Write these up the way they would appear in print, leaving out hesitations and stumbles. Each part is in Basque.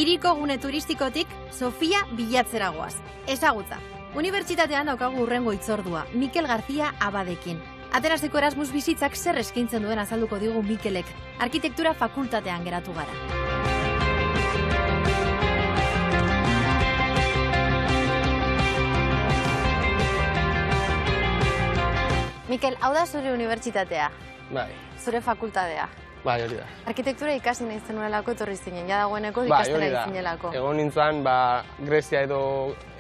Hiriko gune turistikotik Sofia bilatzera goaz. Ezagutza. Unibertsitatean daukagu hurrengo hitzordua, Mikel García Abadekin. Atenaseko Erasmus bizitzak zer eskaintzen duen azalduko digu Mikelek. Arkitektura fakultatean geratu gara. Mikel, hau da zure unibertsitatea? Bai. Zure fakultatea? Bai, hori da. Arkitektura ikasi nahi zenuelako etorri zinen, ja dagoeneko ikastera izinelako. Egon nintzen, Grezia edo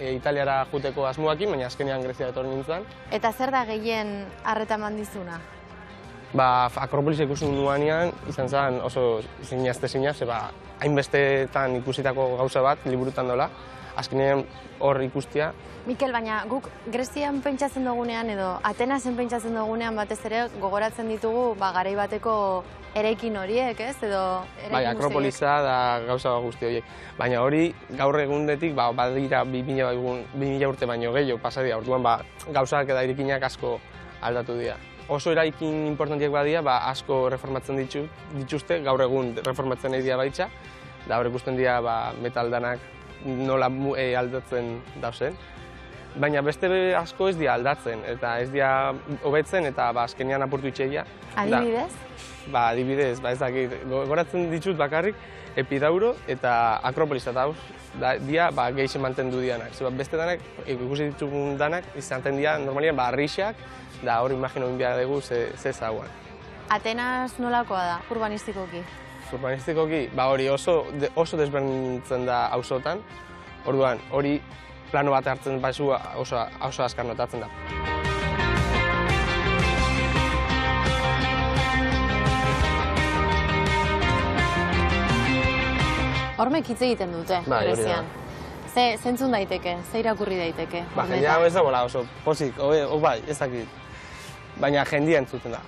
Italiara juteko asmoakin, baina azkenean Grezia etorri nintzen. Eta zer da gehien harreta eman dizuna? Akropolis ikusi nuanean, izan zen oso zinaztezina, hainbestetan ikusitako gauza bat, liburutan dola, azkenean hor ikustia. Mikel, baina guk Grezian pentsatzen dugunean edo Atenasen pentsatzen dugunean batez ere gogoratzen ditugu garai bateko eraikin horiek, ez? Edo Bai, Akropolisa da gauza guzti horiek. Baina hori gaur egundetik badira 2000 urte baino gehiago pasadia. Orduan gauzak eta eraikinak asko aldatu dira. Oso eraikin importantiak badia, asko reformatzen dituzte, gaur egun reformatzen nahi dira baitza, da hor ikusten dira metaldanak nola aldatzen dauzen. Baina beste asko ez dira aldatzen, eta ez dira hobetzen, eta azkenean apurtu itxeia. Adibidez? Adibidez, ez dakit. Goratzen ditut bakarrik Epidauro eta Akropolisa dauz, dira gehixen mantendu dianak. Beste danak, ikusi ditugun danak, izaten dira normalian rixak, da hor imagino inbia dugu ze zauan. Atenas nolakoa da, urbanistikoki? Urbanistikoki, hori oso desberdintzen da auzotan, orduan hori plano bat hartzen baizu oso azkar notatzen da. Hormek hitz egiten dute, Grezian. Zentzun daiteke, ze irakurri daiteke? Jendea ez dagoela oso pozik, ez dakit. Baina jendia entzuten da.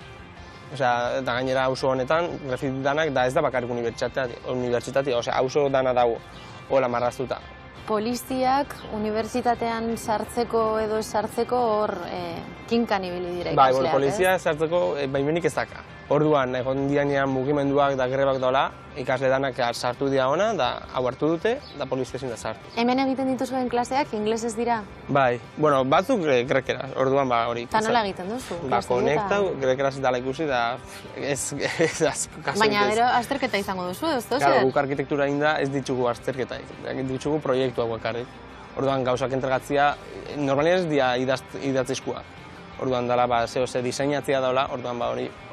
Eta gainera auzo honetan, Grezit danak, da ez da bakarrik unibertsitatea, auzo dana dago, hola marraztuta. Poliziak unibertsitatean sartzeko edo ez sartzeko hor kinkan ibili dira ikasleak, ez? Polizia sartzeko baimenik ez daka. Orduan, egon dianean mugimenduak da grebak dola, ikasle danak sartu dira ona, da hau hartu dute, da polizia ezin da sartu. Hemen egiten dituzuen klaseak inglesez dira? Bai, batzuk grekeraz, orduan hori. Eta nola egiten duzu? Konektau, grekeraz dala ikusi, da ez asko kasu. Baina gero azterketa izango duzu, ez duzu? Claro, guk arkitektura inda ez ditugu azterketa, ditugu proiektuak bakarrik. Orduan gauzak entregatzia, normalien ez dira idatzizkoa. Orduan dela, zehose diseinatzea daula, orduan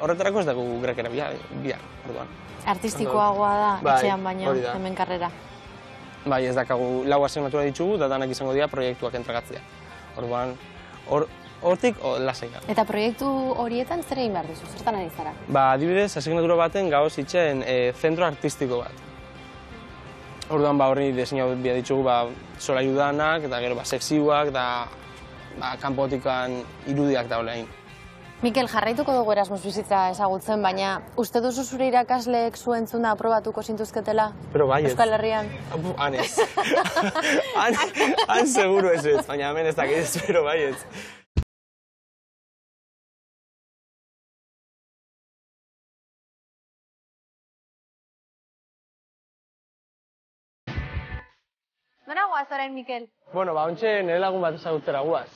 horretarako ez dugu grekera bihar, orduan. Artistikoagoa da, etxean baino, hemen karrera. Bai, ez dakagu lau asignatura ditugu, da danak izango dira proiektuak entregatzea. Orduan, hortik lasai da. Eta proiektu horietan zer egin behar duzu, zertan ari zara? Adibidez, asignatura baten gauz itxen zentro artistiko bat. Orduan, horri diseinatu bia ditugu solairu danak, eta gero sekzioak, kanpotikan irudiak daulein. Mikel, jarraituko dugu Erasmus bizitza ezagutzen, baina uste duzu zure irakasleek zu entzuna aprobatuko zintuzketela? Pero baiet. Euskal Herrian? Han ez. Han seguro ez ez, baina hemen ez dakit, pero baiet. Nora guaz orain, Mikel? Ontxe nire lagun bat ezagutzera guaz.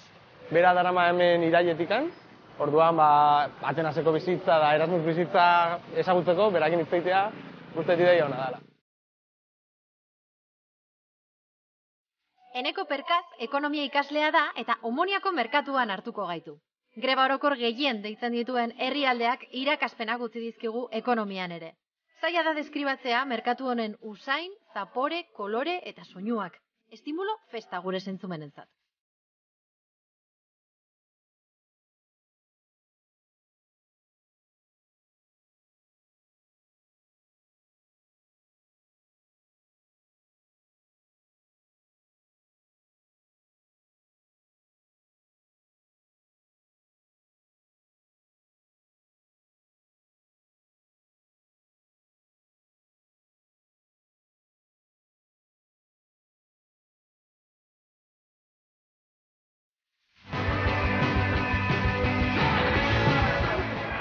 Bera darama hemen irailetikan, orduan Atenaseko bizitza da Erasmus bizitza ezagutzeko, berakin hitzaitea guztet ideia hona dela. Eneko Perkaz ekonomia ikaslea da eta Omoniako merkatuan hartuko gaitu. Greba orokor gehien deitzen dituen herrialdeak irakaspenak utzi dizkigu ekonomian ere. Zaila da deskribatzea merkatu honen usain, zapore, kolore eta soinuak. Estimulo festa gure zentzumenentzat.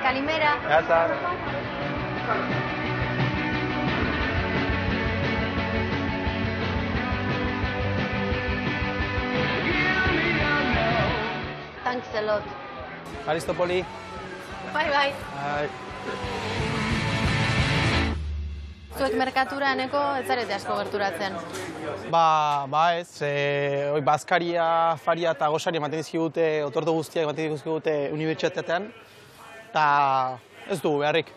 Kalimera. Gata. Thanks a lot. Aristopoli. Bai, bai. Bai. Zuek merkatura eneko ez zarete asko gerturatzen. Ba ez, bazkaria, faria eta gosari ematen dizkigute, otordu guztiak ematen dizkigute unibertsitatean, eta ez dugu beharrik.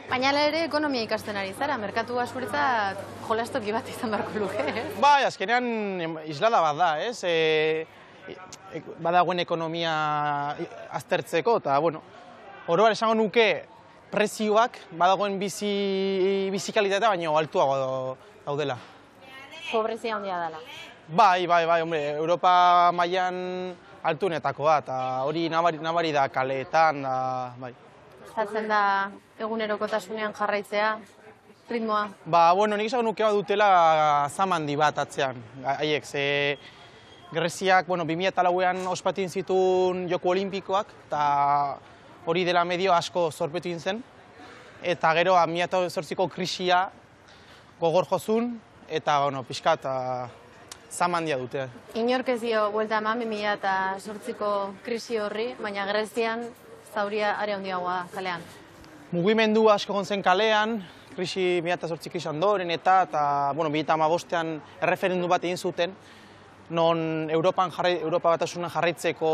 Baina ere ekonomia ikasten ari zara, merkatua zuretzat jolastoki bat izan beharko luke, ez? Bai, azkenean islada bat da, ez? Badagoen ekonomia aztertzeko, eta, bueno, oroar esango nuke prezioak badagoen bizikalitatea baino altuago daudela. Pobrezia handia dela. Bai, hombre, Europa mailan altuenetakoa, eta hori nabari da kaleetan, da, bai. Zatzen da egunerokotasunean jarraitzea, ritmoa? Ba, bueno, nik esango nuke dutela zamandi bat atzean, haiek, Greziak, bueno, 2004an ospatin zituen Joko Olimpikoak, eta hori dela medio asko zorpetu zen, eta gero 2008ko krisia gogor jozun, eta, bueno, pixkat, zamandia dute. Inork ez dio buelta eman 2008ko krisi horri, baina Grezian zauria are handiagoa da kalean. Mugimendu asko egon zen kalean, 2008 krisi ondoren eta, bueno, 2015an erreferendum bat egin zuten, non Europa Batasunan jarraitzeko,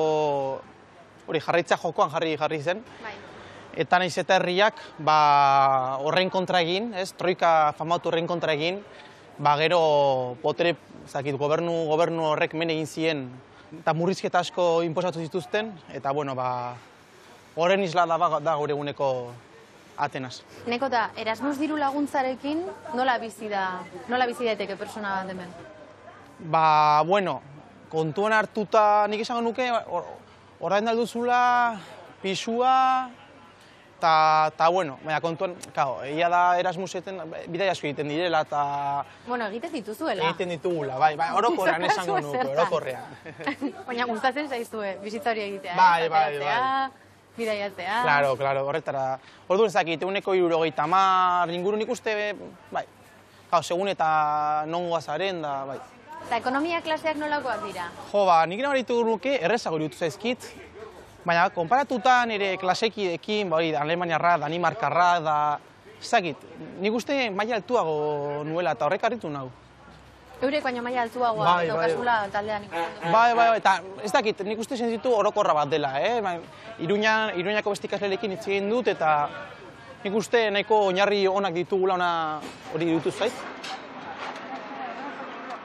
hori jarraitzea jokoan jarri zen. Eta nahiz eta herriak horren kontra egin, troika famatu horren kontra egin, gero botere, gobernu horrek men egin ziren, eta murrizketa asko inposatu zituzten, eta bueno, horren islada da gaur eguneko Atenas. Neko da, Erasmus diru laguntzarekin nola bizi daiteke persona bat hemen? Bueno, kontuan hartuta nik esango nuke, orain dalduzula, pisua, eta, bueno, baina kontuan, egia da Erasmuseten bidai asko egiten direla, eta... Bueno, egiten dituzuela. Egiten ditugula, bai, orokorrean esango nuke, orokorrean. Baina gustatzen zaizue, bizitza hori egitea, bai. Bidaiatzea. Claro, horretara. Orduan ezakit, eguneko 70 inguru nik uste, bai, segun eta nongoa zaren, da, bai. Eta ekonomia klaseak nolakoak dira? Jo, nik nabaritu nuke errezago irutu zaizkit, baina konparatuta nire klasekidekin, Alemaniarra, Danimarkarra, da, ezakit, nik uste maila altuago nuela eta horrek harritu nahu. Eurek baina maila altuagoa, daukazula taldean ikusten. Bai, eta ez dakit, nik uste sentitu orokorra bat dela, Iruñako beste ikaslelekin hitz egin dut, eta nik uste nahiko oinarri onak ditugula hori irutu zait.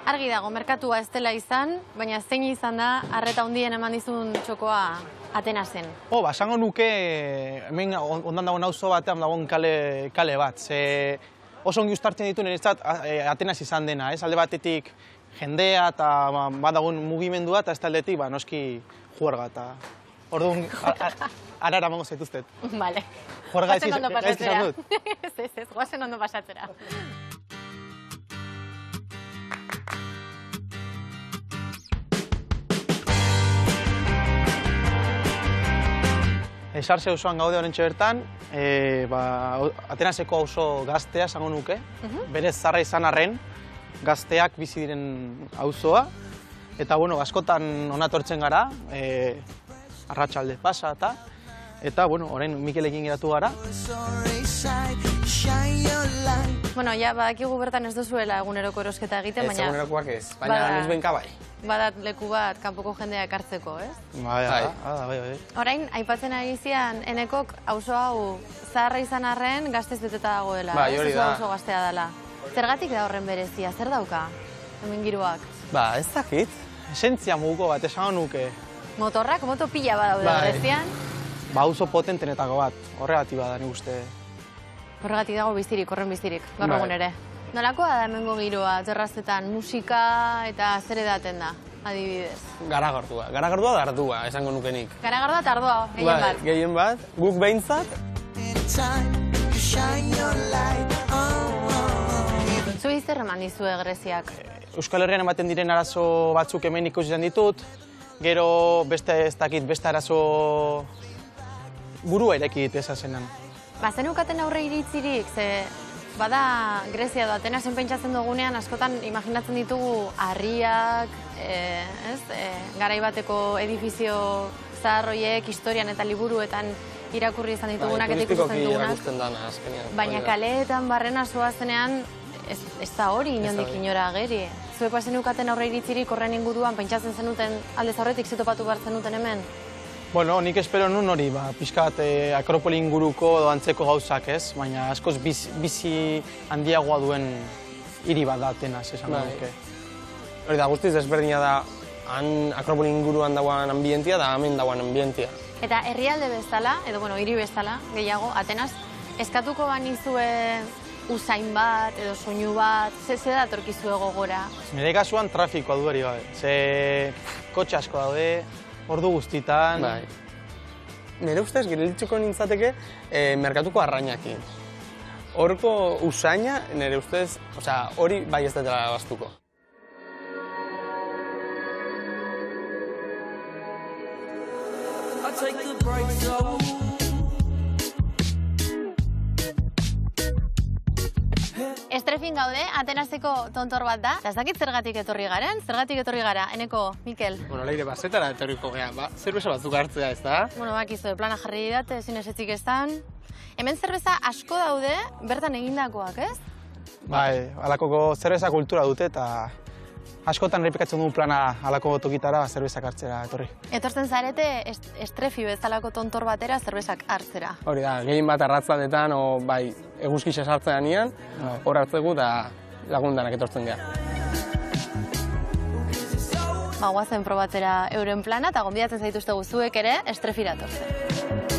Argi dago, merkatua ez dela izan, baina zein izan da, arreta hundien eman dizun txokoa Atenasen. Esango nuke, hemen ondan dagoen auzo batean dagoen kale bat. Oso ongi uztartzen ditu niretzat Atenas izan dena, alde batetik jendea eta badagoen mugimendua, eta ez taldetik noski juerga eta orduan arara emango zaituztet. Bale. Juerga ez izan dut. Ez, guazen ondo pasatzera. Sartze osoan gaude horrentxe bertan, Atenaseko auzo gaztea esango nuke, berez zarra izan arren, gazteak bizi diren auzoa, eta bueno, askotan onatortzen gara, arratsalde pasa eta bueno, orain Mikelekin geratu gara. Bueno, ja, badakigu bertan ez duzuela eguneroko erosketa egiten, baina... Ez egunerokoak ez, baina nuzbenka bai. Badat leku bat kanpoko jendea ekartzeko, ez? Bai. Orain, aipatzen ari zian, enekok auzo hau zaharra izan arren gaztez beteta dagoela. Bai, hori da. Oso gaztea dela. Zergatik da horren berezia, zer dauka? Hemen giroak. Ez dakit. Esentzia muguko bat, esango nuke. Motorrak, moto pila badaude Grezian. Auzo potentenetako bat, horregatik bada nik uste. Horregatik dago bizirik, horren bizirik, gaur egun ere. Nolakoa da hemengo giroa, terrazetan, musika eta zer edaten da, adibidez? Garagardua da ardua, esango nuke nik. Garagardua eta ardua, gehien bat. Gehien bat, guk behintzat. Zuei zer eman dizue Greziak? Euskal Herrian ematen diren arazo batzuk hemen ikusi izan ditut, gero beste arazo burua ireki ditesa zenan. Zenukaten aurre iritzirik, ze bada Grezia edo Atenasen pentsatzen dugunean askotan imaginatzen ditugu harriak, garai bateko edifizio zahar horiek historian eta liburuetan irakurri izan ditugunak eta ikusten dugunak. Baina kaleetan barrena zoazenean ez da hori inondik inora ageri. Zuek bazenukaten aurre iritzirik horren inguruan pentsatzen zenuten aldez aurretik zetopatu behar zenuten hemen? Bueno, nik espero nun hori, pixkat Akropoli inguruko edo antzeko gauzak ez, baina askoz bizi handiagoa duen hiri bat da Atenas, esan duke. Hori da, guztiz desberdina da han Akropoli inguruan dagoen ambientia da hemen dagoen ambientia. Eta herrialde bezala, edo hiri bezala, gehiago, Atenas, eskatuko banizue usain bat edo soinu bat, ze datorkizue gogora? Nire kasuan trafikoa du eri gabe, ze kotxe asko daude, ordu guztitan. Nire ustez, gelitzuko nintzateke merkatuko arrainakin. Horko usaina, nire ustez, hori bai ez dela gaztuko. Estrefin gaude, Atenaseko tontor bat da. Ez dakit zergatik etorri garen? Zergatik etorri gara, Eneko, Mikel? Leire bazetara etorriko gea, zerbeza batzuk hartzea ez da? Bakizue, plana jarri didate, ezin esetzik estan. Hemen zerbeza asko daude, bertan egindakoak, ez? Bai, halako zerbeza kultura dute eta askotan errepikatzen dugu plana halako tokitara zerbezak hartzera etorri. Etortzen zarete estrefi bezalako tontor batera zerbezak hartzera. Hori da, gehien bat arratzadetan, eguzkisa sartzean nian, hor hartzegu eta lagundanak etortzen gara. Guazen probatzera euren plana eta gonbidatzen zaituztegu zuek ere estrefira etortzen.